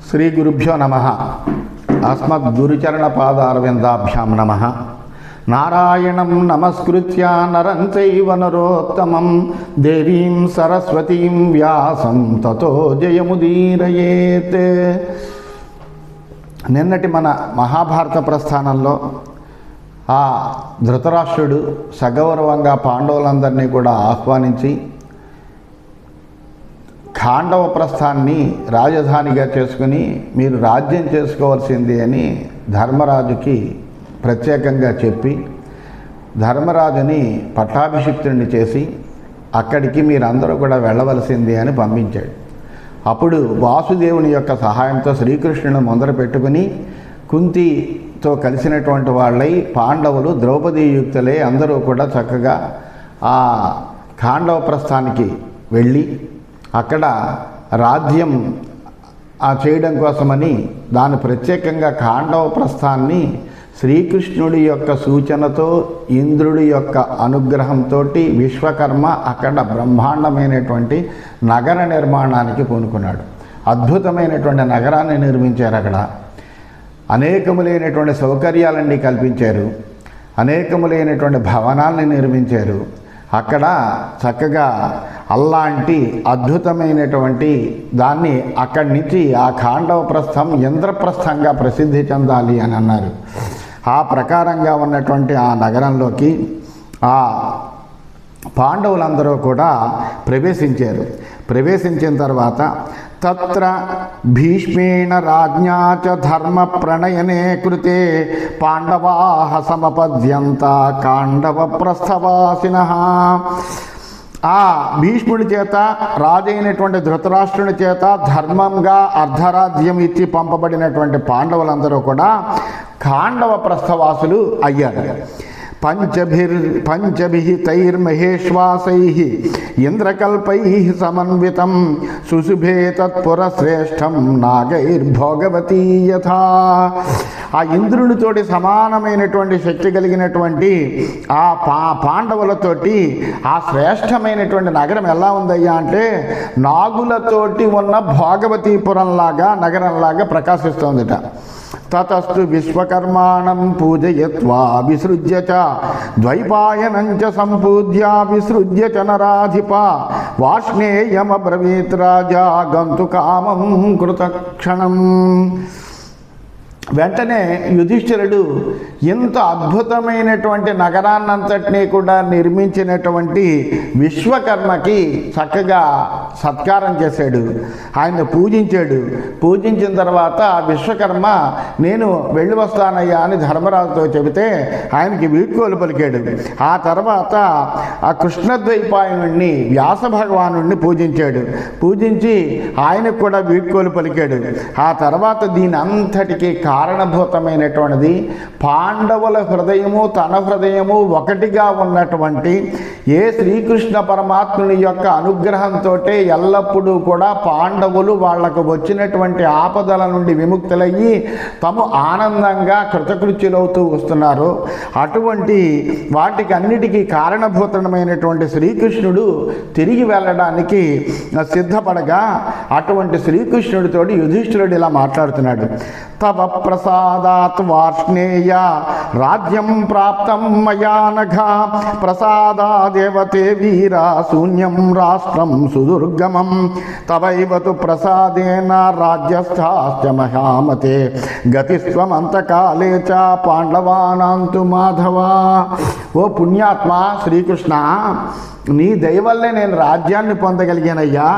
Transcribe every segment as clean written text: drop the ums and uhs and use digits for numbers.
శ్రీ గురుభ్యో నమః. అస్మద్గురుచరణపాదారవిందాభ్యాం నమః. నారాయణం నమస్కృత్య నరం చైవ నరోత్తమం దేవీం సరస్వతీం వ్యాసం తతో జయముదీరయేత్. నిన్నటి మన మహాభారత ప్రస్థానంలో ఆ ధృతరాష్ట్రుడు సగౌరవంగా పాండవులందరినీ కూడా ఆహ్వానించి ఖాండవ ప్రస్థాన్ని రాజధానిగా చేసుకుని మీరు రాజ్యం చేసుకోవాల్సింది అని ధర్మరాజుకి ప్రత్యేకంగా చెప్పి ధర్మరాజుని పట్టాభిషిక్తుడిని చేసి అక్కడికి మీరందరూ కూడా వెళ్ళవలసింది అని పంపించాడు. అప్పుడు వాసుదేవుని యొక్క సహాయంతో శ్రీకృష్ణుని ముందర పెట్టుకుని కుంతితో కలిసినటువంటి వాళ్ళై పాండవులు ద్రౌపదీయుక్తులై అందరూ కూడా చక్కగా ఆ ఖాండవ ప్రస్థానికి వెళ్ళి అక్కడ రాజ్యం చేయడం కోసమని దాని ప్రత్యేకంగా ఖాండవ ప్రస్థాన్ని శ్రీకృష్ణుడి యొక్క సూచనతో ఇంద్రుడి యొక్క అనుగ్రహంతో విశ్వకర్మ అక్కడ బ్రహ్మాండమైనటువంటి నగర నిర్మాణానికి పూనుకున్నాడు. అద్భుతమైనటువంటి నగరాన్ని నిర్మించారు. అక్కడ అనేకములైనటువంటి సౌకర్యాలన్నీ కల్పించారు. అనేకములైనటువంటి భవనాల్ని నిర్మించారు. అక్కడ చక్కగా అలాంటి అద్భుతమైనటువంటి దాన్ని అక్కడి నుంచి ఆ ఖాండవ ప్రస్థం ఇంద్రప్రస్థంగా ప్రసిద్ధి చెందాలి అని అన్నారు. ఆ ప్రకారంగా ఉన్నటువంటి ఆ నగరంలోకి ఆ పాండవులందరూ కూడా ప్రవేశించారు. ప్రవేశించిన తర్వాత తత్ర భీష్మేణ రాజ్ఞా చ ధర్మ ప్రణయనే కృతే పాండవాః సమపద్యంత ఖాండవ ప్రస్థవాసినః. ఆ భీష్ముడి చేత రాజైనటువంటి ధృతరాష్ట్రుని చేత ధర్మంగా అర్ధరాజ్యం ఇచ్చి పంపబడినటువంటి పాండవులందరూ కూడా ఖాండవ ప్రస్థవాసులు అయ్యారు. పంచభిః తైర్మహేశ్వాసైః ఇంద్రకల్పైః సమన్వితం సుశుభే తత్పురశ్రేష్టం నాగైర్భోగవతీ యథా. ఆ ఇంద్రునితోటి సమానమైనటువంటి శక్తి కలిగినటువంటి ఆ పాండవులతోటి ఆ శ్రేష్టమైనటువంటి నగరం ఎలా ఉందయ్యా అంటే నాగులతోటి ఉన్న భోగవతీపురంలాగా నగరంలాగా ప్రకాశిస్తోందిట. తతస్తు విశ్వకర్మాణం పూజయత్వా విసృజ్య చ ద్వైపాయనం చ సంపూజ్య విసృజ్య చ నరాధిప వార్ష్ణేయమబ్రవీత్ రాజా గంతు కామం కృతక్షణం. వెంటనే యుధిష్ఠిరుడు ఎంత అద్భుతమైనటువంటి నగరాన్నంతటినీ కూడా నిర్మించినటువంటి విశ్వకర్మకి చక్కగా సత్కారం చేశాడు. ఆయన పూజించాడు. పూజించిన తర్వాత విశ్వకర్మ నేను వెళ్ళి వస్తానయ్యా అని ధర్మరాజుతో చెబితే ఆయనకి వీడ్కోలు పలికాడు. ఆ తర్వాత ఆ కృష్ణద్వైపాయనుడిని వ్యాస భగవానుడిని పూజించాడు. పూజించి ఆయనకు కూడా వీడ్కోలు పలికాడు. ఆ తర్వాత దీని అంతటికీ కారణభూతమైనటువంటిది పాండవుల హృదయము తన హృదయము ఒకటిగా ఉన్నటువంటి ఏ శ్రీకృష్ణ పరమాత్ముని యొక్క అనుగ్రహంతో ఎల్లప్పుడూ కూడా పాండవులు వాళ్లకు వచ్చినటువంటి ఆపదల నుండి విముక్తులయ్యి తాము ఆనందంగా కృతకృత్యులవుతూ వస్తున్నారు. అటువంటి వాటికి అన్నిటికీ కారణభూతమైనటువంటి శ్రీకృష్ణుడు తిరిగి వెళ్ళడానికి సిద్ధపడగా అటువంటి శ్రీకృష్ణుడితోటి యుధిష్ఠిరుడు ఇలా మాట్లాడుతున్నాడు. తవ ప్రసాదాత్ వార్ష్ణేయ రాజ్యం ప్రాప్తం మయా నఘ ప్రసాదాదేవతే వీరా శూన్యం రాష్ట్రం సుదుర్గమం తవైవతు ప్రసాదేన రాజ్యస్థాశ్చ మహామతే గతిస్వమంతకాలే చ పాండవానాంతు మాధవ. ఓ పుణ్యాత్మ శ్రీకృష్ణ, నీ దయ వల్లే నేను రాజ్యాన్ని పొందగలిగానయ్యా.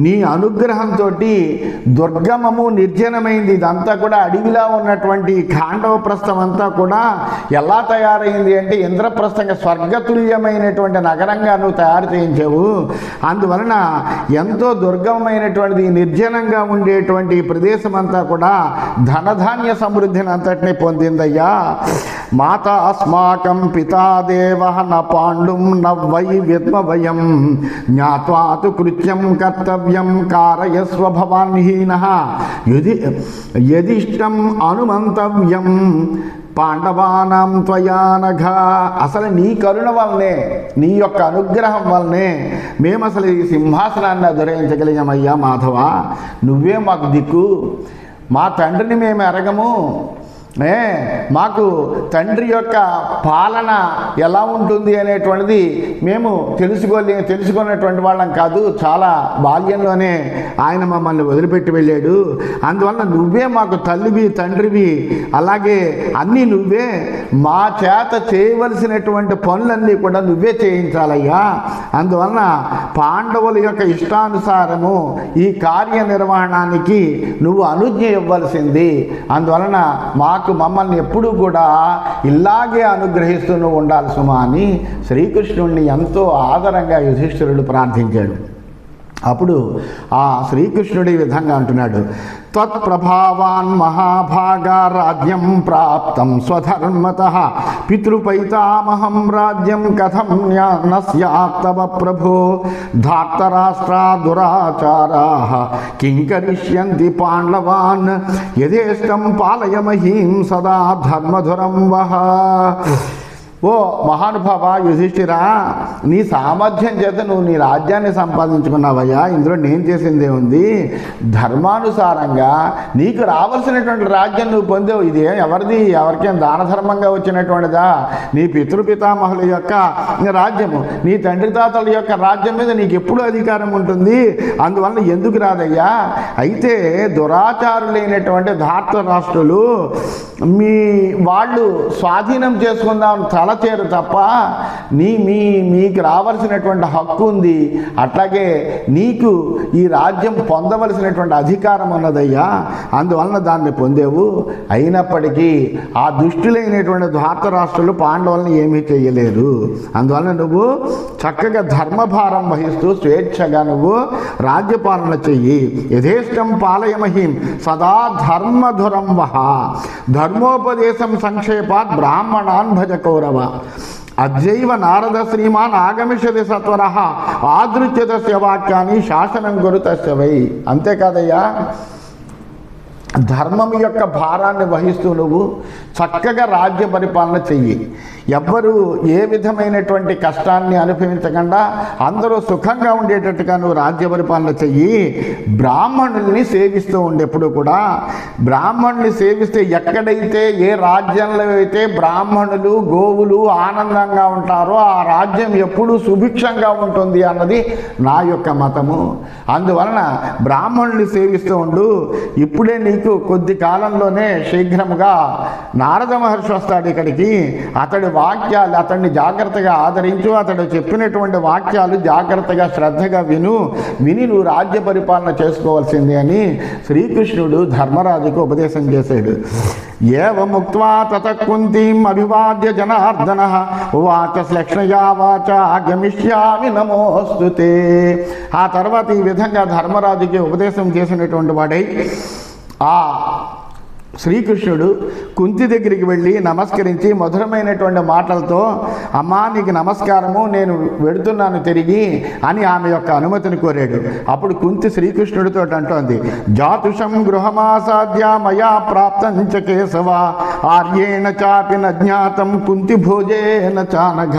నీ అనుగ్రహంతో దుర్గమము నిర్జనమైంది. ఇదంతా కూడా అడవిలా ఉన్నటువంటి ఖాండవ ప్రస్థం అంతా కూడా ఎలా తయారైంది అంటే ఇంద్రప్రస్థంగా స్వర్గతుల్యమైనటువంటి నగరంగా నువ్వు తయారు చేయించావు. అందువలన ఎంతో దుర్గమమైనటువంటిది నిర్జనంగా ఉండేటువంటి ప్రదేశం అంతా కూడా ధనధాన్య సమృద్ధిని అంతటినీ పొందిందయ్యా. మాత అస్మాకం పితాదేవ న పాండుం న వై విద్మవయం జ్ఞాత్వాతు కృత్యం కర్తవ్యం కారయస్వ భవాన్ హీనః యదిష్టం అనుమంతవ్యం పాండవానాం త్వయానఘ. అసలు నీ కరుణ వల్లనే, నీ యొక్క అనుగ్రహం వల్లనే మేము అసలు ఈ సింహాసనాన్ని అధిరోహించగలిగామయ్యా మాధవ. నువ్వే మాకు దిక్కు. మా తండ్రిని మేము ఎరగము. మాకు తండ్రి యొక్క పాలన ఎలా ఉంటుంది అనేటువంటిది మేము తెలుసుకునేటువంటి వాళ్ళం కాదు. చాలా బాల్యంలోనే ఆయన మమ్మల్ని వదిలిపెట్టి వెళ్ళాడు. అందువల్ల నువ్వే మాకు తల్లివి, తండ్రివి, అలాగే అన్నీ నువ్వే. మా చేత చేయవలసినటువంటి పనులన్నీ కూడా నువ్వే చేయించాలయ్యా. అందువలన పాండవుల యొక్క ఇష్టానుసారము ఈ కార్యనిర్వహణానికి నువ్వు అనుజ్ఞ ఇవ్వాల్సింది. అందువలన మమ్మల్ని ఎప్పుడూ కూడా ఇలాగే అనుగ్రహిస్తూ ఉండాలి సుమా అని శ్రీకృష్ణుడిని ఎంతో ఆదరంగా యుధిష్ఠిరుడు ప్రార్థించాడు. అప్పుడు ఆ శ్రీకృష్ణుడి విధంగా అంటున్నాడు, త్వత్ప్రభావాన్ మహాభాగా రాజ్యం ప్రాప్తం స్వధర్మతః పితృపైతామహం రాజ్యం కథం న స్యాత్ తవ ప్రభో ధార్తరాష్ట్రా దురాచారాః కిం కరిష్యంతి పాండవాన్ యథేష్టం పాలయమహీం సదా ధర్మధురం వః. ఓ మహానుభావ యుధిష్ఠిరా, నీ సామర్థ్యం చేత నువ్వు నీ రాజ్యాన్ని సంపాదించుకున్నావయ్యా. ఇందులో నేను చేసిందే ఉంది. ధర్మానుసారంగా నీకు రావాల్సినటువంటి రాజ్యం నువ్వు పొందావు. ఇది ఎవరిది? ఎవరికేం దాన ధర్మంగా వచ్చినటువంటిదా? నీ పితృపితామహుల యొక్క రాజ్యము, నీ తండ్రి తాతల యొక్క రాజ్యం మీద నీకు ఎప్పుడు అధికారం ఉంటుంది. అందువల్ల ఎందుకు రాదయ్యా? అయితే దురాచారులైనటువంటి ధార్తరాష్ట్రులు మీ వాళ్ళు స్వాధీనం చేసుకుందాం తలచేరు తప్ప మీకు రావాల్సినటువంటి హక్కు ఉంది. అట్లాగే నీకు ఈ రాజ్యం పొందవలసినటువంటి అధికారం ఉన్నదయ్యా. అందువలన దాన్ని పొందేవు. అయినప్పటికీ ఆ దుష్టులైనటువంటి ధార్తరాష్ట్రులు పాండవులను ఏమీ చేయలేరు. అందువలన నువ్వు చక్కగా ధర్మభారం వహిస్తూ స్వేచ్ఛగా నువ్వు రాజ్యపాలన చెయ్యి. యథేష్టం పాలయమహీం సదా ధర్మధురం వహ. ధర్మోపదేశం సంక్షేపాత్ బ్రాహ్మణాన్ భజ కౌరవ. అద్యైవ నారద శ్రీమాన్ ఆగమిష్యతి సత్వరః ఆదృత్యతస్య వాక్యాన్ని శాసనం గురు తస్య వై. అంతేకాదయ్యా, ధర్మం యొక్క భారాన్ని వహిస్తూ నువ్వు చక్కగా రాజ్య పరిపాలన చెయ్యి. ఎవ్వరూ ఏ విధమైనటువంటి కష్టాన్ని అనుభవించకుండా అందరూ సుఖంగా ఉండేటట్టుగా నువ్వు రాజ్య పరిపాలన చెయ్యి. బ్రాహ్మణుల్ని సేవిస్తూ ఉండేప్పుడు కూడా బ్రాహ్మణుల్ని సేవిస్తే ఎక్కడైతే ఏ రాజ్యంలో అయితే బ్రాహ్మణులు గోవులు ఆనందంగా ఉంటారో ఆ రాజ్యం ఎప్పుడూ సుభిక్షంగా ఉంటుంది అన్నది నా యొక్క మతము. అందువలన బ్రాహ్మణుల్ని సేవిస్తూ ఉండు. ఇప్పుడే నీకు కొద్ది కాలంలోనే శీఘ్రముగా నారద మహర్షి వస్తాడు ఇక్కడికి. అతన్ని జాగ్రత్తగా ఆదరించు. అతడు చెప్పినటువంటి వాక్యాలు జాగ్రత్తగా శ్రద్ధగా విని నువ్వు రాజ్య పరిపాలన చేసుకోవాల్సింది అని శ్రీకృష్ణుడు ధర్మరాజుకు ఉపదేశం చేశాడు. ఏవముక్త్వా తతః కుంతీం అభివాద్య జనార్దనః ఉవాచ శ్లక్ష్ణయా వాచ గమిష్యామి నమోస్తుతే. ఆ తర్వాత ఈ విధంగా ధర్మరాజుకి ఉపదేశం చేసినటువంటి వాడై ఆ శ్రీకృష్ణుడు కుంతి దగ్గరికి వెళ్ళి నమస్కరించి మధురమైనటువంటి మాటలతో, అమ్మా నీకు నమస్కారము, నేను వెడుతున్నాను తిరిగి అని ఆమె యొక్క అనుమతిని కోరాడు. అప్పుడు కుంతి శ్రీకృష్ణుడితో అంటోంది, జాతుషం గృహమాసాద్య మయా ప్రాప్తం చ కేశవ ఆర్యేణ చాపి నజ్ఞాతం కుంతి భోజేన చానఘ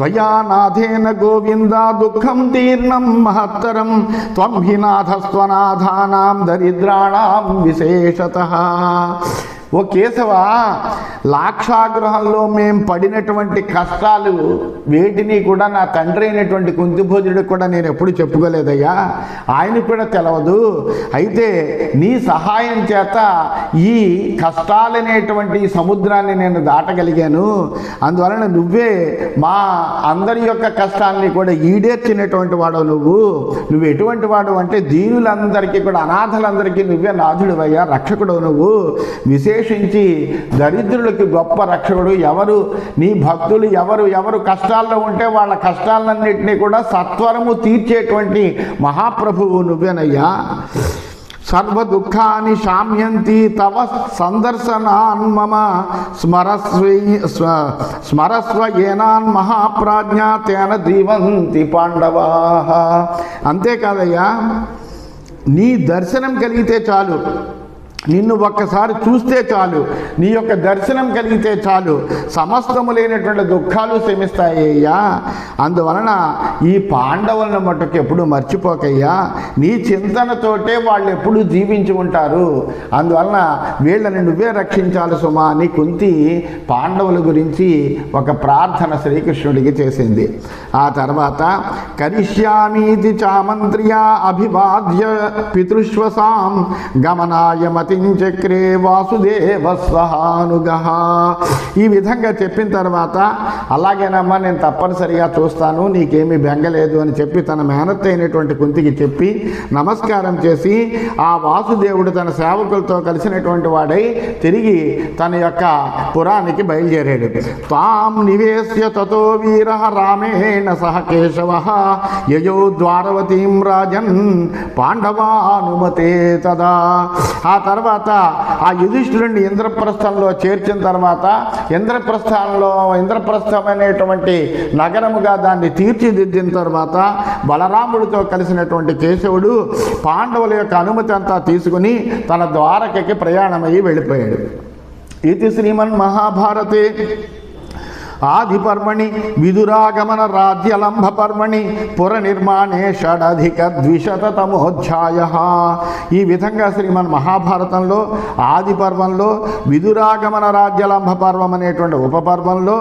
త్వయా నాథేన గోవింద దుఃఖం తీర్ణం మహత్తరం త్వం హి నాథస్త్వనాథానాం దరిద్రాణాం విశేషతః. ఓ కేశవ, లాక్షాగృహంలో మేము పడినటువంటి కష్టాలు వేటిని కూడా నా తండ్రి అయినటువంటి కుంతిభోజుడికి కూడా నేను ఎప్పుడు చెప్పుకోలేదయ్యా. ఆయనకు కూడా తెలవదు. అయితే నీ సహాయం చేత ఈ కష్టాలనేటువంటి సముద్రాన్ని నేను దాటగలిగాను. అందువలన నువ్వే మా అందరి యొక్క కష్టాలని కూడా ఈడేర్చినటువంటి వాడు. నువ్వు ఎటువంటి వాడు అంటే దీనులందరికీ కూడా, అనాథలందరికీ నువ్వే నాథుడివయ్యా, రక్షకుడు నువ్వు. విశేషించి దరిద్రులకి గొప్ప రక్షకుడు. ఎవరు నీ భక్తులు ఎవరు కష్టాల్లో ఉంటే వాళ్ళ కష్టాలన్నింటినీ కూడా సత్వరము తీర్చేటువంటి మహాప్రభువు నువ్వేనయ్యా. సర్వ దుఃఖాన్ని శామ్యంతి తవ సందర్శనాన్ మమ స్మరస్వ ఏనాన్ మహాప్రాజ్ఞ తేన జీవంతి పాండవాః. అంతేకాదయ్యా, నీ దర్శనం కలిగితే చాలు నిన్ను ఒక్కసారి చూస్తే చాలు, నీ యొక్క దర్శనం కలిగితే చాలు, సమస్తములైనటువంటి దుఃఖాలు శమిస్తాయ్యా. అందువలన ఈ పాండవులను మట్టుకు ఎప్పుడు మర్చిపోకయ్యా, నీ చింతనతోటే వాళ్ళు ఎప్పుడు జీవించి ఉంటారు. అందువలన వీళ్ళని నువ్వే రక్షించాలి సుమా అని కుంతి పాండవుల గురించి ఒక ప్రార్థన శ్రీకృష్ణుడికి చేసింది. ఆ తర్వాత కరిష్యామీతి చామంత్ర్యా అభివాద్య పితృశ్వసాం గమనాయ చక్రే వాసుదేవ సహానుగః. ఈ విధంగా చెప్పిన తర్వాత అలాగేనమ్మా నేను తప్పనిసరిగా చూస్తాను, నీకేమీ బెంగలేదు అని చెప్పి తన మేనత్త అయినటువంటి కుంతికి చెప్పి నమస్కారం చేసి ఆ వాసుదేవుడు తన సేవకులతో కలిసినటువంటి వాడై తిరిగి తన యొక్క పురానికి బయలుదేరాడు. తాం నివేశ్య తతో వీర రామేణ సహ కేశవ యయో ద్వారవతీం రాజన్ పాండవానుమతే తదా. ఆ తర్వాత ఆ యుధిష్ఠిరుడిని ఇంద్రప్రస్థంలో చేర్చిన తర్వాత ఇంద్రప్రస్థం అనేటువంటి నగరముగా దాన్ని తీర్చిదిద్దిన తర్వాత బలరాముడితో కలిసినటువంటి కేశవుడు పాండవుల యొక్క అనుమతి అంతా తీసుకుని తన ద్వారకకి ప్రయాణమయ్యి వెళ్ళిపోయాడు. ఇది శ్రీమన్ మహాభారతే ఆదిపర్వణి విదురాగమన రాజ్యలంభ పర్వణి పుర నిర్మాణే షడధిక ద్విశతమోధ్యాయ. ఈ విధంగా శ్రీమన్ మహాభారతంలో ఆది పర్వంలో విదురాగమన రాజ్యలంభ పర్వం అనేటువంటి ఉపపర్వంలో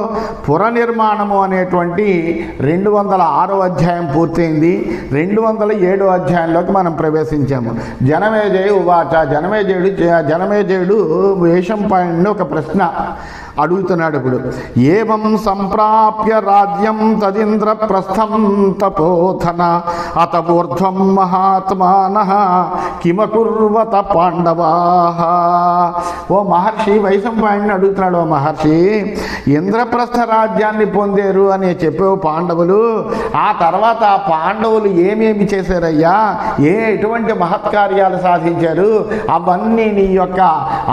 పుర నిర్మాణము అనేటువంటి 206వ అధ్యాయం పూర్తయింది. 207వ అధ్యాయంలోకి మనం ప్రవేశించాము. జనమేజయ ఉవాచ. జనమేజయుడు వేషంపాయనుడిని ఒక ప్రశ్న అడుగుతున్నాడు. ఇప్పుడు ఏవం సంప్రాప్య రాజ్యం తదింద్రప్రస్థం తపోధన అత ఊర్ధ్వం మహాత్మానః కిమకుర్వత పాండవాః. ఓ మహర్షి, వైశంపాయనుడిని అడుగుతున్నాడు. ఓ మహర్షి, ఇంద్రప్రస్థ రాజ్యాన్ని పొందారు అని చెప్పేవు పాండవులు, ఆ తర్వాత ఆ పాండవులు ఏమేమి చేశారయ్యా, ఎటువంటి మహత్కార్యాలు సాధించారు, అవన్నీ నీ యొక్క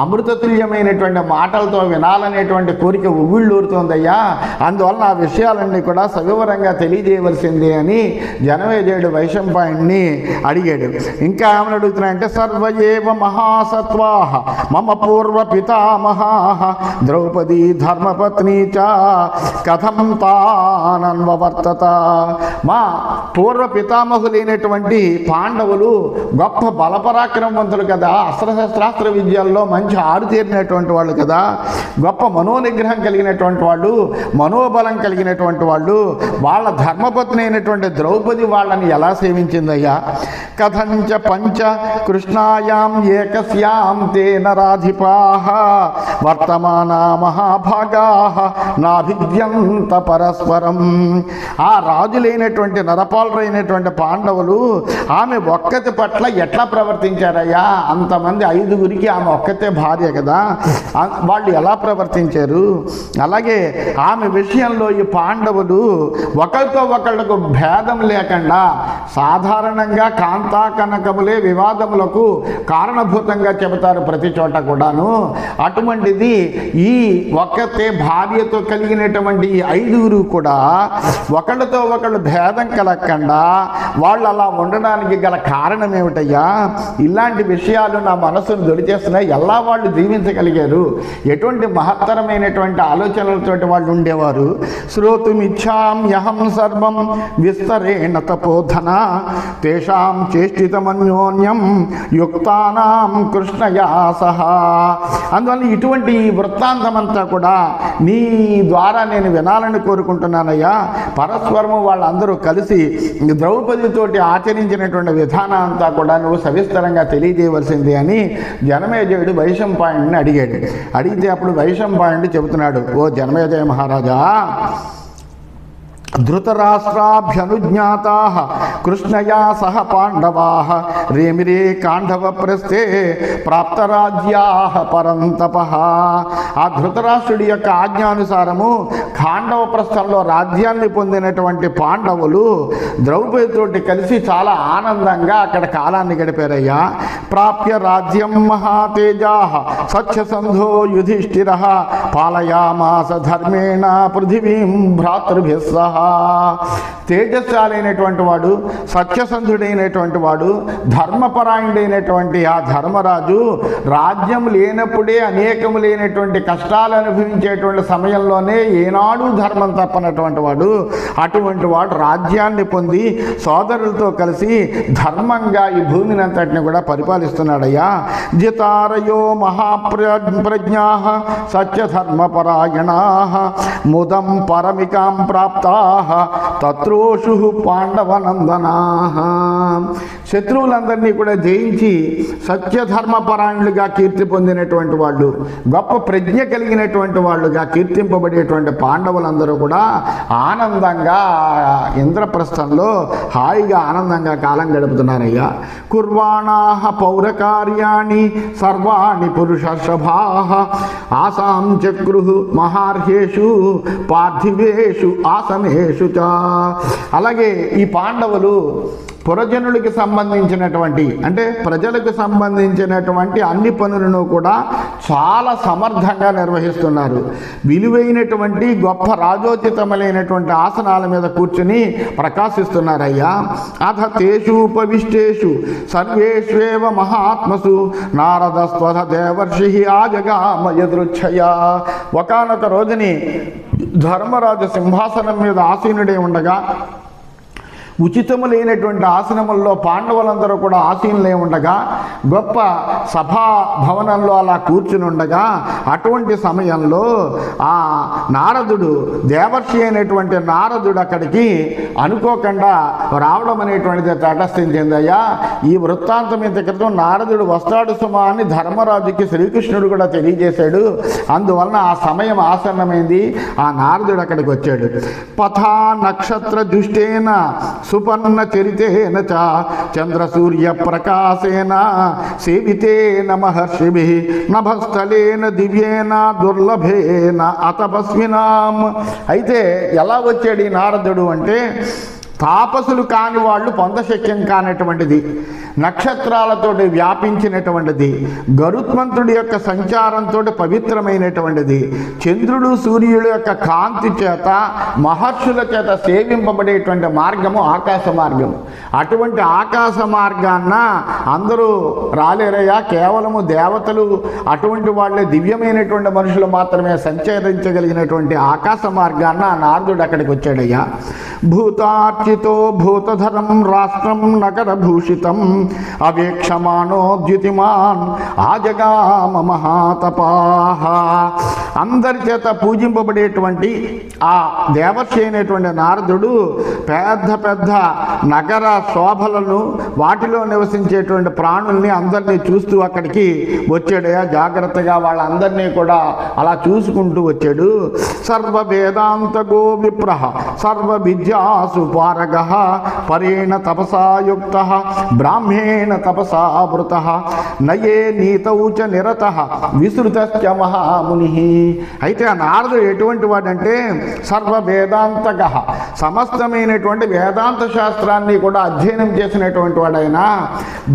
అమృతతుల్యమైనటువంటి మాటలతో వినాలనేటువంటి కోరిక ఉవ్విళ్ళూరుతోందయ్యా. అందువలన ఆ విషయాలన్నీ కూడా సవివరంగా తెలియజేయవలసిందే అని జనమేజయుడు వైశంపాయనుడిని అడిగాడు. ఇంకా ఏమని అడుగుతున్నాయంటే సర్వయేవ మహాసత్వాః మమ పూర్వ పితామహాః ద్రౌపదీ ధర్మపత్ని చ కథం తానన్వవర్తత. మా పూర్వ పితామహులైనటువంటి పాండవులు గొప్ప బలపరాక్రమవంతులు కదా, అస్త్రశస్త్రాస్త్ర విద్యల్లో మంచి ఆరుతీరినటువంటి వాళ్ళు కదా, గొప్ప మనోనిగ్రహం కలిగినటువంటి వాళ్ళు, మనోబలం కలిగినటువంటి వాళ్ళు. వాళ్ళ ధర్మపత్ని అయినటువంటి ద్రౌపది వాళ్ళని ఎలా సేవించిందయ్యా. కథంచ పంచ కృష్ణాయాం ఏకస్యాం తే నరాధిపాః వర్తమానా మహాభాగాః నాభిద్యంత పరస్పరం. ఆ రాజులైనటువంటి నరపాలురైనటువంటి పాండవులు ఆమె ఒక్కతి పట్ల ఎట్లా ప్రవర్తించారయ్యా. అంతమంది 5గురికి ఆమె ఒక్కతే భార్య కదా, వాళ్ళు ఎలా ప్రవర్తించారు. అలాగే ఆమె విషయంలో ఈ పాండవులు ఒకరితో ఒకళ్ళకు భేదం లేకుండా సాధారణంగా కాంతా కనకములే వివాదములకు కారణభూతంగా చెబుతారు ప్రతి చోట కూడాను. అటువంటిది ఈ ఒక్కతే భార్యతో కలిగినటువంటి 5గురు కూడా ఒకళ్ళతో ఒకళ్ళు భేదం కలగకుండా వాళ్ళు అలా ఉండడానికి గల కారణం ఏమిటయ్యా. ఇలాంటి విషయాలు నా మనసును దొరిచేస్తున్నాయి. ఎలా వాళ్ళు జీవించగలిగారు, ఎటువంటి మహత్తరమైనటువంటి ఆలోచనలతోటి వాళ్ళు ఉండేవారు. శ్రోతుమిచ్ఛామ్యహం సర్వం విస్తరేణ తపోధన తేషాం చేష్టితమన్యోన్యం యుక్తానాం కృష్ణయా సహా. అందువల్ల ఇటువంటి వృత్తాంతమంతా కూడా నీ ద్వారా నేను వినాలని కోరుకుంటున్నానయ్యా. పరస్పరము వాళ్ళందరూ కలిసి ద్రౌపదితోటి ఆచరించినటువంటి విధానం అంతా కూడా నువ్వు సవిస్తరంగా తెలియజేయవలసింది అని జనమేజయుడు వైశంపాయనుడిని అడిగాడు. అడిగితే అప్పుడు వైశంపాయనుడు చెబుతున్నాడు, ఓ జనమేజయ మహారాజా, ధృతరాష్ట్రాభ్యనుజ్ఞాతాః కృష్ణయా సహ పాండవాః రేమిరే కాండవప్రస్థే ప్రాప్తరాజ్యాః పరంతపః. ఆ ధృతరాష్ట్రుడి యొక్క ఆజ్ఞానుసారము ఖాండవప్రస్థంలో రాజ్యాన్ని పొందినటువంటి పాండవులు ద్రౌపదితోటి కలిసి చాలా ఆనందంగా అక్కడ కాలాన్ని గడిపారయ్యా. ప్రాప్య రాజ్యం మహాతేజాః సత్యసంధో యుధిష్ఠిరః పాలయామాస ధర్మేణ పృథివీం భ్రాతృభిః సహా. తేజస్శాలైనటువంటి వాడు, సత్యసంధుడైనటువంటి వాడు, ధర్మపరాయణుడైనటువంటి ఆ ధర్మరాజు రాజ్యం లేనప్పుడే అనేకములైనటువంటి కష్టాలు అనుభవించేటువంటి సమయంలోనే ఏనాడు ధర్మం తప్పనటువంటి వాడు, అటువంటి వాడు రాజ్యాన్ని పొంది సోదరులతో కలిసి ధర్మంగా ఈ భూమిని అంతటిని కూడా పరిపాలిస్తున్నాడయ్యా. జితారయో మహాప్రజ్ఞా సత్యధర్మపరాయణా ముదం పరమికాం ప్రాప్తా తత్రోషు పాండవనందనా. శత్రువులందరినీ కూడా జయించి సత్యధర్మపరాయణులుగా కీర్తి పొందినటువంటి వాళ్ళు, గొప్ప ప్రజ్ఞ కలిగినటువంటి వాళ్ళుగా కీర్తింపబడేటువంటి పాండవులందరూ కూడా ఆనందంగా ఇంద్రప్రస్థంలో హాయిగా ఆనందంగా కాలం గడుపుతున్నారయ్యా. కుర్వాణాః పౌరకార్యాణి సర్వాణి పురుషర్షభాః ఆసాం చక్రుః మహార్హేషు పార్థివేషు ఆసనేషు చ. అలాగే ఈ పాండవులు పురజనులకి సంబంధించినటువంటి అంటే ప్రజలకు సంబంధించినటువంటి అన్ని పనులను కూడా చాలా సమర్థంగా నిర్వహిస్తున్నారు. విలువైనటువంటి గొప్ప రాజోచితములైనటువంటి ఆసనాల మీద కూర్చుని ప్రకాశిస్తున్నారయ్యా. అథ తేషు ఉపవిష్టేషు సర్వేష్వేవ మహాత్మసు నారదస్త్వథ దేవర్షి ఆజగామ యదృచ్ఛయా. ఒకానొక రోజుని ధర్మరాజు సింహాసనం మీద ఆసీనుడై ఉండగా ఉచితము లేనటువంటి ఆసనముల్లో పాండవులందరూ కూడా ఆసీనులై ఉండగా గొప్ప సభా భవనంలో అలా కూర్చుని ఉండగా అటువంటి సమయంలో ఆ నారదుడు, దేవర్షి అయినటువంటి నారదుడు అక్కడికి అనుకోకుండా రావడం అనేటువంటిది తటస్థించిందయ్యా. ఈ వృత్తాంతం ఇంత క్రితం నారదుడు వస్తాడు సుమా అని ధర్మరాజుకి శ్రీకృష్ణుడు కూడా తెలియజేశాడు. అందువలన ఆ సమయం ఆసన్నమైంది. ఆ నారదుడు అక్కడికి వచ్చాడు. పథా నక్షత్ర దుష్టేన సుపర్ణ చరితేన చ చంద్ర సూర్య ప్రకాశేన సేవితేన మహర్షిభిః నభస్థలేన దివ్యేన దుర్లభేన అతపస్వినాం. అయితే ఎలా వచ్చాడు ఈ నారదుడు అంటే, తాపసులు కాని వాళ్ళు పొందశక్యం కానటువంటిది, నక్షత్రాలతో వ్యాపించినటువంటిది, గరుత్మంతుడి యొక్క సంచారంతో పవిత్రమైనటువంటిది, చంద్రుడు సూర్యుడు యొక్క కాంతి చేత మహర్షుల చేత సేవింపబడేటువంటి మార్గము ఆకాశ మార్గము. అటువంటి ఆకాశ మార్గాన్న అందరూ రాలేరయ్యా. కేవలము దేవతలు అటువంటి వాళ్ళే, దివ్యమైనటువంటి మనుషులు మాత్రమే సంచరించగలిగినటువంటి ఆకాశ మార్గాన్న నారదుడు అక్కడికి వచ్చాడయ్యా. భూతార్చితో భూతధరం రాష్ట్రం నగరభూషితం అవేక్షమాణో ద్యుతిమాన్ ఆజగామ మహాతపాః. అందరి చేత పూజింపబడేటువంటి ఆ దేవర్షి అయినటువంటి నారదుడు పెద్ద పెద్ద నగర శోభలను, వాటిలో నివసించేటువంటి ప్రాణుల్ని అందరినీ చూస్తూ అక్కడికి వచ్చాడయా. జాగ్రత్తగా వాళ్ళందరినీ కూడా అలా చూసుకుంటూ వచ్చాడు. సర్వ వేదాంత గో విప్రః సర్వ విద్యాసు పారగః పరేణ తపసా యుక్తః బ్రాహ్మేణ తపసా వృతః నయే నీతౌ చ నిరతః విసృతశ్చ మహామునిః. అయితే ఆ నారదుడు ఎటువంటి వాడంటే సర్వ వేదాంతగః, సమస్తమైనటువంటి వేదాంత శాస్త్రాన్ని కూడా అధ్యయనం చేసినటువంటి వాడైనా,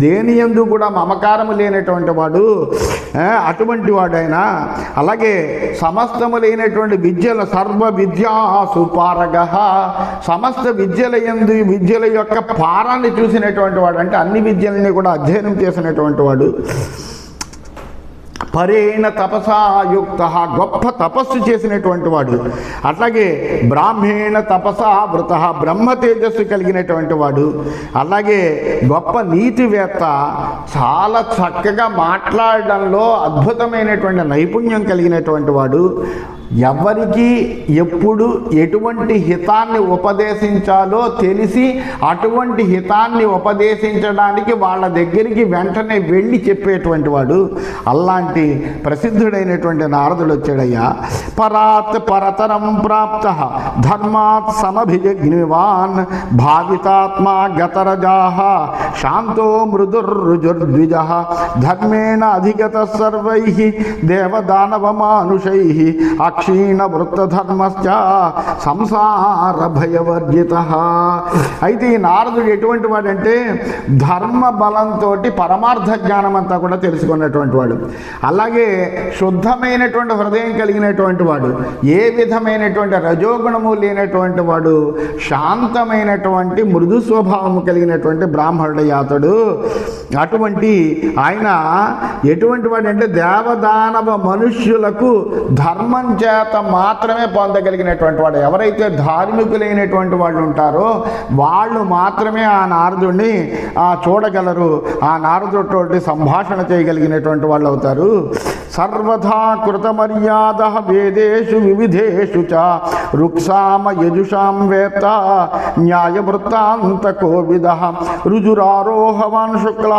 దేని యందు కూడా మమకారము లేనటువంటి వాడు, అటువంటి వాడైనా, అలాగే సమస్తము లేనటువంటి విద్యల సర్వ విద్యాసు పారగః, సమస్త విద్యల యందు విద్యల యొక్క పారాన్ని చూసినటువంటి వాడు, అంటే అన్ని విద్యల్ని కూడా అధ్యయనం చేసినటువంటి వాడు. పరేణ తపసాయుక్త, గొప్ప తపస్సు చేసినటువంటి వాడు. అట్లాగే బ్రాహ్మేణ తపసా వృత, బ్రహ్మ తేజస్సు కలిగినటువంటి వాడు. అలాగే గొప్ప నీతివేత్త, చాలా చక్కగా మాట్లాడడంలో అద్భుతమైనటువంటి నైపుణ్యం కలిగినటువంటి వాడు. ఎవరికి ఎప్పుడు ఎటువంటి హితాన్ని ఉపదేశించాలో తెలిసి అటువంటి హితాన్ని ఉపదేశించడానికి వాళ్ళ దగ్గరికి వెంటనే వెళ్ళి చెప్పేటువంటి వాడు. అలాంటి ప్రసిద్ధుడైనటువంటి నారదుడు వచ్చాడయ్యా. పరాత్ పరతరం ప్రాప్త ధర్మాత్ సమభిజగ్నివాన్ భావితాత్మా గతరజాః శాంతో మృదుర్రుజుర్ద్విజః ధర్మేణ అధిగత సర్వైః దేవదానవమానుషైః క్షీణ వృత్తధర్మశ్చ సంసార భయవర్జిత. అయితే ఈ నారదుడు ఎటువంటి వాడంటే ధర్మ బలంతో పరమార్థ జ్ఞానం అంతా కూడా తెలుసుకున్నటువంటి వాడు. అలాగే శుద్ధమైనటువంటి హృదయం కలిగినటువంటి వాడు, ఏ విధమైనటువంటి రజోగుణము లేనటువంటి వాడు, శాంతమైనటువంటి మృదు స్వభావము కలిగినటువంటి బ్రాహ్మణుడు యాతడు. అటువంటి ఆయన ఎటువంటి వాడు అంటే దేవదానవ మనుష్యులకు ధర్మం చేత మాత్రమే పొందగలిగినటువంటి వాడు. ఎవరైతే ధార్మికులైనటువంటి వాళ్ళు ఉంటారో వాళ్ళు మాత్రమే ఆ నారదుడిని చూడగలరు, ఆ నారదుడితోటి సంభాషణ చేయగలిగినటువంటి వాళ్ళు అవుతారు. సర్వథా కృతమర్యాద వేదేషు వివిధేషు చ రుక్సామ యజుషాం వేత్త న్యాయవృత్తాంత కోవిద రుజురారోహవాన్ శుక్ల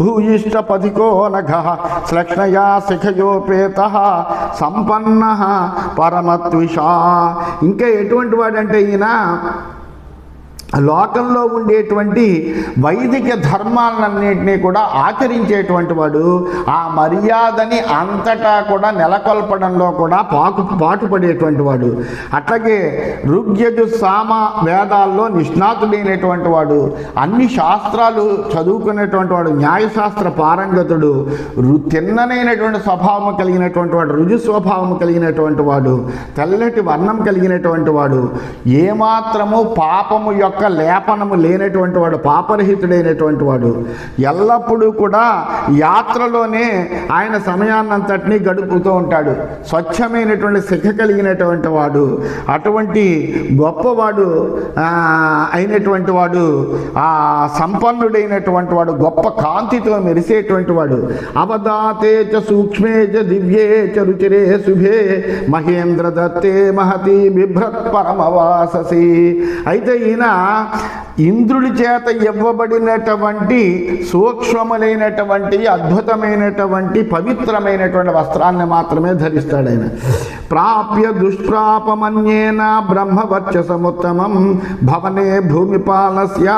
భూయిష్ట పథికో నఘ శ్లక్ష్ణయా శిఖయోపేత సంపన్న పరమత్విషా. ఇంకా ఎటువంటి వాడంటే ఈయన లోకంలో ఉండేటువంటి వైదిక ధర్మాలన్నింటినీ కూడా ఆచరించేటువంటి వాడు, ఆ మర్యాదని అంతటా కూడా నెలకొల్పడంలో కూడా పాటుపడేటువంటి వాడు. అట్లాగే ఋగ్యజు సామ వేదాల్లో నిష్ణాతుడైనటువంటి వాడు, అన్ని శాస్త్రాలు చదువుకునేటువంటి వాడు, న్యాయశాస్త్ర పారంగతుడు, తిన్ననైనటువంటి స్వభావం కలిగినటువంటి వాడు, రుజు స్వభావం కలిగినటువంటి వాడు, తెల్లటి వర్ణం కలిగినటువంటి వాడు, ఏమాత్రము పాపము యొక్క లేపనము లేనటువంటి వాడు, పాపరహితుడైనటువంటి వాడు, ఎల్లప్పుడూ కూడా యాత్రలోనే ఆయన సమయాన్నంతటినీ గడుపుతూ ఉంటాడు. స్వచ్ఛమైనటువంటి శిఖ కలిగినటువంటి వాడు, అటువంటి గొప్పవాడు అయినటువంటి వాడు, ఆ సంపన్నుడైనటువంటి వాడు, గొప్ప కాంతితో మెరిసేటువంటి వాడు. అవదాతే చ సూక్ష్మే చ దివ్యే చ రుచిరే శుభే మహేంద్ర దత్తే మహతి బిభ్రత్ పరమవాససి. అయితే ఈయన ఇంద్రుడి చేత ఇవ్వబడినటువంటి సూక్ష్మములైనటువంటి అద్భుతమైనటువంటి పవిత్రమైనటువంటి వస్త్రాన్ని మాత్రమే ధరిస్తాడు ఆయన. ప్రాప్య దుష్ప్రాపమన్యేన బ్రహ్మవర్చసముత్తమం భవనే భూమిపాలస్య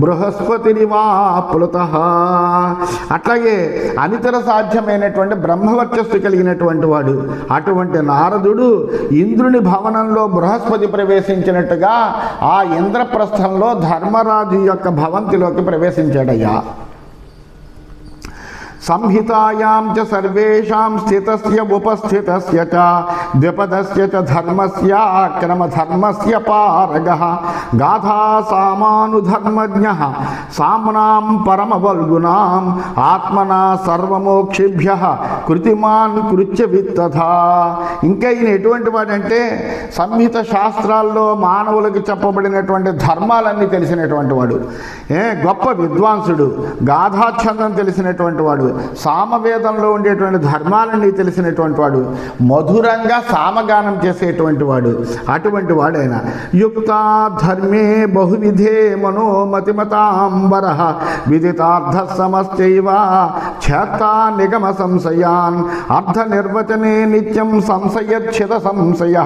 బృహస్పతిరివాప్లుతః. అట్లాగే అనితర సాధ్యమైనటువంటి బ్రహ్మవర్చస్సు కలిగినటువంటి వాడు, అటువంటి నారదుడు ఇంద్రుని భవనంలో బృహస్పతి ప్రవేశించినట్టుగా ఆ ఇంద్రప్రస్థంలో ధర్మరాజు యొక్క భవంతిలోకి ప్రవేశించాడయ్యా. సంహితాయాం చ సర్వేషాం స్థితస్య ఉపస్థితస్య చ ద్విపదస్య చ ధర్మస్య క్రమధర్మస్య పారగః గాథా సామానుధర్మజ్ఞః సామ్నాం పరమవల్గునాం ఆత్మనా సర్వమోక్షిభ్యః కృతిమాన్ కృత్యవిత్తథా. ఇంకా ఈయన ఎటువంటి వాడంటే సంహిత శాస్త్రాల్లో మానవులకు చెప్పబడినటువంటి ధర్మాలన్నీ తెలిసినటువంటి వాడు, గొప్ప విద్వాంసుడు, గాథాఛందం తెలిసినటువంటి వాడు, సామవేదంలో ఉండేటువంటి ధర్మాలన్నీ తెలిసినటువంటి వాడు, మధురంగా సామగానం చేసేటువంటి వాడు, అటువంటి వాడైనా. యుక్తా ధర్మే బహువిధే మనోమతిమతాంబర విదితార్థ సమస్తైవ ఛేత్తా నిగమ సంశయాన్ అర్థ నిర్వచనే నిత్యం సంశయచ్ఛిద సంశయ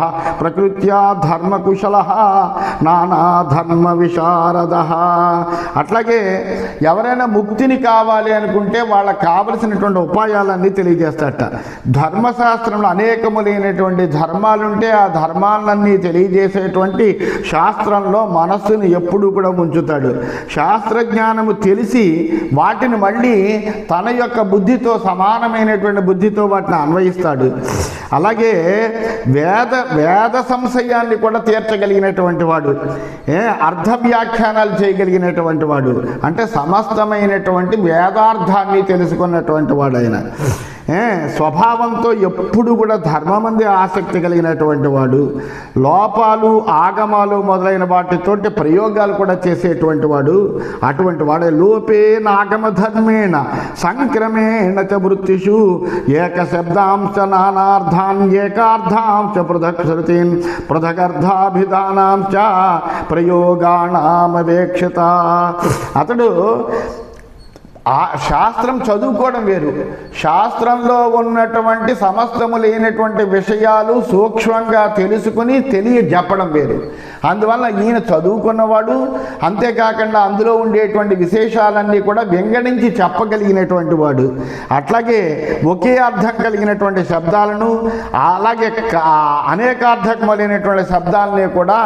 ప్రకృత్యా ధర్మకుశల నానా ధర్మ విశారద. అట్లాగే ఎవరైనా ముక్తిని కావాలి అనుకుంటే వాళ్ళకి కావలసినటువంటి ఉపాయాలన్నీ తెలియజేస్తాడట. ధర్మశాస్త్రంలో అనేకములైనటువంటి ధర్మాలుంటే ఆ ధర్మాలన్నీ తెలియజేసేటువంటి శాస్త్రంలో మనస్సును ఎప్పుడూ కూడా ఉంచుతాడు. శాస్త్రజ్ఞానము తెలిసి వాటిని మళ్ళీ తన యొక్క బుద్ధితో సమానమైనటువంటి బుద్ధితో వాటిని అన్వయిస్తాడు. అలాగే వేద సంశయాన్ని కూడా తీర్చగలిగినటువంటి వాడు, అర్థ వ్యాఖ్యానాలు చేయగలిగినటువంటి వాడు, అంటే సమస్తమైనటువంటి వేదార్థాన్ని తెలుసుకున్నటువంటి వాడు ఆయన. స్వభావంతో ఎప్పుడు కూడా ధర్మమందే ఆసక్తి కలిగినటువంటి వాడు, లోపాలు ఆగమాలు మొదలైన వాటితోటి ప్రయోగాలు కూడా చేసేటువంటి వాడు, అటువంటి వాడే. లోపే నాగమ ధర్మేణ సంక్రమేణ చ వృత్తిషు ఏక శబ్దాంశ నానార్థాన్ ఏకార్థాంశ పృథక్ శృతీన్ పృథగర్థాభిధానాంశ ప్రయోగాణామవేక్షిత. అతడు ఆ శాస్త్రం చదువుకోవడం వేరు, శాస్త్రంలో ఉన్నటువంటి సమస్తము లేనటువంటి విషయాలు సూక్ష్మంగా తెలుసుకుని తెలియజెప్పడం వేరు. అందువల్ల ఈయన చదువుకున్నవాడు, అంతేకాకుండా అందులో ఉండేటువంటి విశేషాలన్నీ కూడా వెంగడించి చెప్పగలిగినటువంటి వాడు. అట్లాగే ఒకే అర్థం కలిగినటువంటి శబ్దాలను, అలాగే అనేకార్థకములైనటువంటి శబ్దాలని కూడా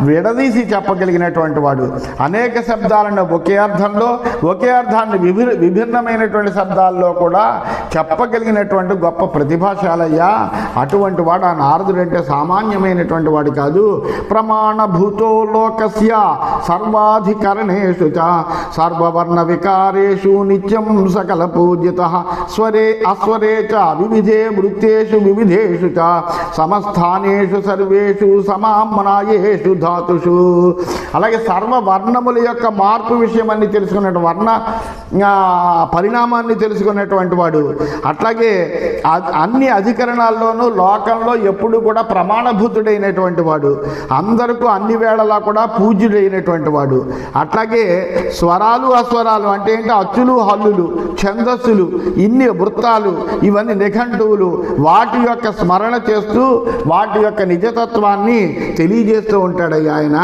విడదీసి చెప్పగలిగినటువంటి వాడు. అనేక శబ్దాలను ఒకే అర్థంలో, ఒకే అర్థాన్ని విభిన్నమైనటువంటి శబ్దాల్లో కూడా చెప్పగలిగినటువంటి గొప్ప ప్రతిభాశాలయ్యా. అటువంటి వాడు ఆ నారదుడు అంటే సామాన్యమైనటువంటి వాడు కాదు. ప్రమాణభూతో లోకస్య సర్వాధికరణేషు చ సర్వవర్ణ వికారేషు నిత్యం సకల పూజితః స్వరే అస్వరే చ వివిధే వృత్తేషు వివిధేషు చ సమస్థానేషు సర్వేషు సమామ్నాయేషు ధాతుషు. అలాగే సర్వవర్ణముల యొక్క మార్పు విషయం అన్ని తెలుసుకున్నట్టు వర్ణ పరిణామాన్ని తెలుసుకున్నటువంటి వాడు. అట్లాగే అన్ని అధికరణాల్లోనూ లోకంలో ఎప్పుడు కూడా ప్రమాణభూతుడైనటువంటి వాడు, అందరికీ అన్ని వేళలా కూడా పూజ్యుడైనటువంటి వాడు. అట్లాగే స్వరాలు అస్వరాలు అంటే ఏంటి, అచ్చులు హల్లులు ఛందస్సులు ఇన్ని వృత్తాలు ఇవన్నీ నిఘంటువులు వాటి యొక్క స్మరణ చేస్తూ వాటి యొక్క నిజతత్వాన్ని తెలియజేస్తూ ఉంటాడయ్యా ఆయన.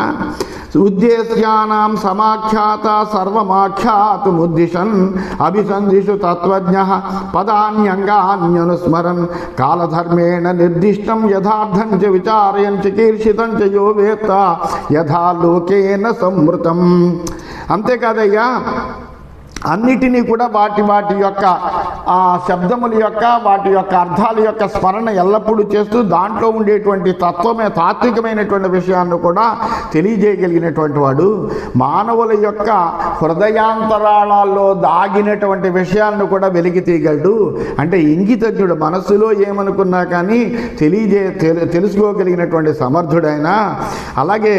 ఉద్దేశ్యానాం సమాఖ్యాత సర్వమాఖ్యాతుముద్దిశన్ అభిసంధిషు తత్వజ్ఞః పదాన్యంగాన్యనుస్మరన్ కాలధర్మేణ నిర్దిష్టం యథార్థం చ విచారయన్ చికీర్షితం చ యో వేత్త యథా లోకేన సంవృతం. అంతేకాదయ్యా, అన్నిటినీ కూడా వాటి వాటి యొక్క శబ్దముల యొక్క వాటి యొక్క అర్థాల యొక్క స్మరణ ఎల్లప్పుడూ చేస్తూ దాంట్లో ఉండేటువంటి తాత్వికమైనటువంటి విషయాన్ని కూడా తెలియజేయగలిగినటువంటి వాడు. మానవుల యొక్క హృదయాంతరాళాల్లో దాగినటువంటి విషయాలను కూడా వెలికి తీయగలడు. అంటే ఇంగితజ్ఞుడు, మనస్సులో ఏమనుకున్నా కానీ తెలుసుకోగలిగినటువంటి సమర్థుడైన. అలాగే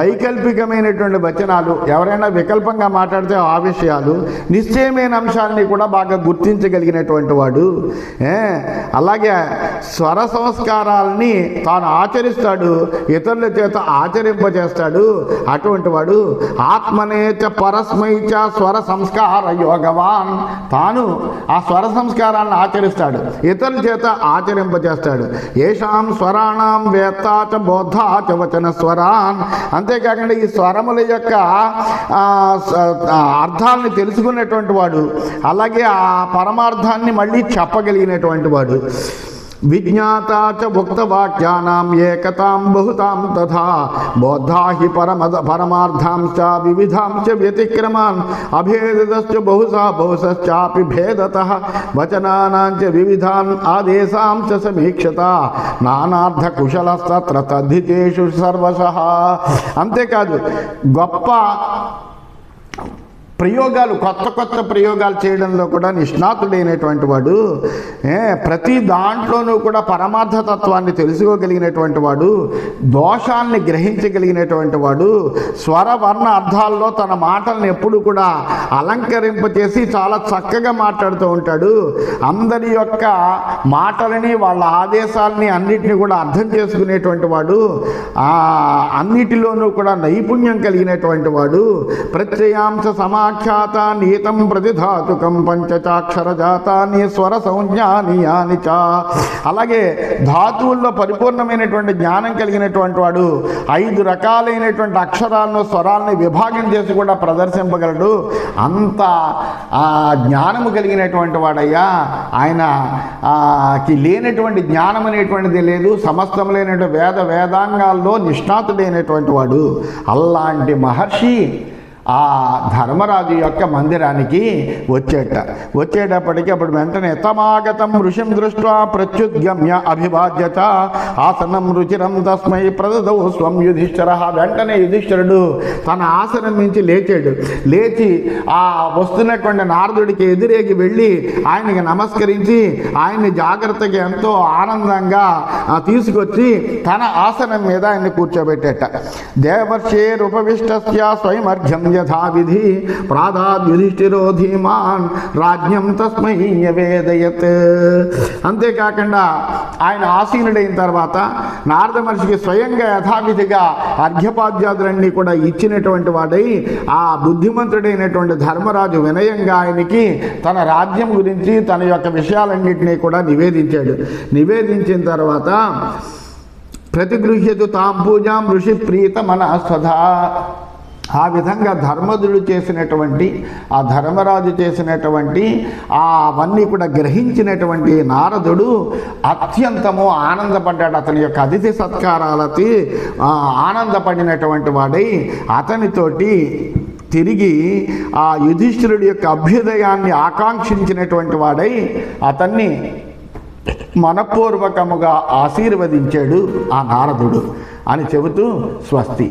వైకల్పికమైనటువంటి వచనాలు, ఎవరైనా వికల్పంగా మాట్లాడితే ఆ విషయాలు నిశ్చయమైన అంశాలని కూడా బాగా గుర్తించగలిగినటువంటి వాడు. అలాగే స్వర సంస్కారాలని తాను ఆచరిస్తాడు, ఇతరుల చేత ఆచరింపజేస్తాడు. అటువంటి వాడు ఆత్మనేచ పరస్మైచ స్వర సంస్కార యోగవాన్. తాను ఆ స్వర సంస్కారాలను ఆచరిస్తాడు, ఇతరుల చేత ఆచరింపజేస్తాడు. ఏషాం స్వరాణం వేత్తాచ బోద్ధాచ వచన స్వరాన్. అంతేకాకుండా ఈ స్వరముల యొక్క అర్థాలని తెలుసుకున్నటువంటి వాడు, అలాగే ఆ పరమార్థాన్ని మళ్ళీ చెప్పగలిగినటువంటి వాడు. విజ్ఞాతా చ ఉక్తవాక్యానాం ఏకతాం బహుతాం తథా బోద్ధాహి పరమార్థాంశ్చ వివిధాంశ్చ వ్యతిక్రమాన్ అభేదశ్చ బహుశశ్చాపి భేదతః వచనానాం చ వివిధాన్ ఆదేశాంశ్చ సమీక్షత నానార్థ కుశలస్తత్ర తద్ధితేషు సర్వశః. అంతేకాదు, గొప్ప ప్రయోగాలు, కొత్త కొత్త ప్రయోగాలు చేయడంలో కూడా నిష్ణాతుడైనటువంటి వాడు. ప్రతి దాంట్లోనూ కూడా పరమార్థతత్వాన్ని తెలుసుకోగలిగినటువంటి వాడు, దోషాన్ని గ్రహించగలిగినటువంటి వాడు. స్వరవర్ణ అర్థాల్లో తన మాటలను ఎప్పుడు కూడా అలంకరింపచేసి చాలా చక్కగా మాట్లాడుతూ ఉంటాడు. అందరి యొక్క మాటలని, వాళ్ళ ఆదేశాలని అన్నిటిని కూడా అర్థం చేసుకునేటువంటి వాడు. అన్నిటిలోనూ కూడా నైపుణ్యం కలిగినటువంటి వాడు. ప్రత్యయాంశ సమాఖ్యాత నీతం ప్రతిధాతుకం పంచచాక్షర జాతాని స్వర సంజ్ఞానీయాని చ. అలాగే ధాతువుల్లో పరిపూర్ణమైనటువంటి జ్ఞానం కలిగినటువంటి వాడు. 5 రకాలైనటువంటి అక్షరాలను, స్వరాలని విభాగం చేసి కూడా ప్రదర్శింపగలడు. అంత జ్ఞానము కలిగినటువంటి వాడయ్యా. ఆయనకి లేనటువంటి జ్ఞానం అనేటువంటిది లేదు. సమస్తములైనటువంటి వేదాంగాల్లో నిష్ణాతుడైనటువంటి వాడు. అలాంటి మహర్షి ఆ ధర్మరాజు యొక్క మందిరానికి వచ్చేటప్పటికి అప్పుడు వెంటనే తమాగతం ఋషిం దృష్ట్వా ప్రత్యుద్గమ్య అభివాద్యత ఆసనం రుచిరం తస్మై ప్రదదౌ స్వం యుధిష్ఠిర. వెంటనే యుధిష్ఠిరుడు తన ఆసనం నుంచి లేచాడు. లేచి ఆ వస్తున్నటువంటి నారదుడికి ఎదురేగి వెళ్ళి ఆయనకి నమస్కరించి ఆయన్ని జాగ్రత్తగా ఎంతో ఆనందంగా తీసుకొచ్చి తన ఆసనం మీద ఆయన్ని కూర్చోబెట్టేట. దేవర్షేరుపవిష్టస్య స్వయంర్ఘ్యం యథావిధి ప్రాదాద్యుధిష్ఠిరో ధీమాన్ రాజ్యం తస్మై నివేదయత్. అంతేకాకుండా ఆయన ఆసీనుడైన తర్వాత నారద మహర్షికి స్వయంగా యథావిధిగా అర్ఘ్యపాద్యాదులన్నీ కూడా ఇచ్చినటువంటి వాడై ఆ బుద్ధిమంతుడైనటువంటి ధర్మరాజు వినయంగా ఆయనకి తన రాజ్యం గురించి, తన యొక్క విషయాలన్నింటినీ కూడా నివేదించాడు. నివేదించిన తర్వాత ప్రతిగృహ్యతు తాం పూజాం ఋషి ప్రీత మనస్వధా. ఆ విధంగా ధర్మదుడు చేసినటువంటి, ఆ ధర్మరాజు చేసినటువంటి అవన్నీ కూడా గ్రహించినటువంటి నారదుడు అత్యంతము ఆనందపడ్డాడు. అతని యొక్క అతిథి సత్కారాలకి ఆనందపడినటువంటి వాడై అతనితోటి తిరిగి ఆ యుధిష్ఠిరుడి యొక్క అభ్యుదయాన్ని ఆకాంక్షించినటువంటి వాడై అతన్ని మనపూర్వకముగా ఆశీర్వదించాడు ఆ నారదుడు అని చెబుతూ స్వస్తి.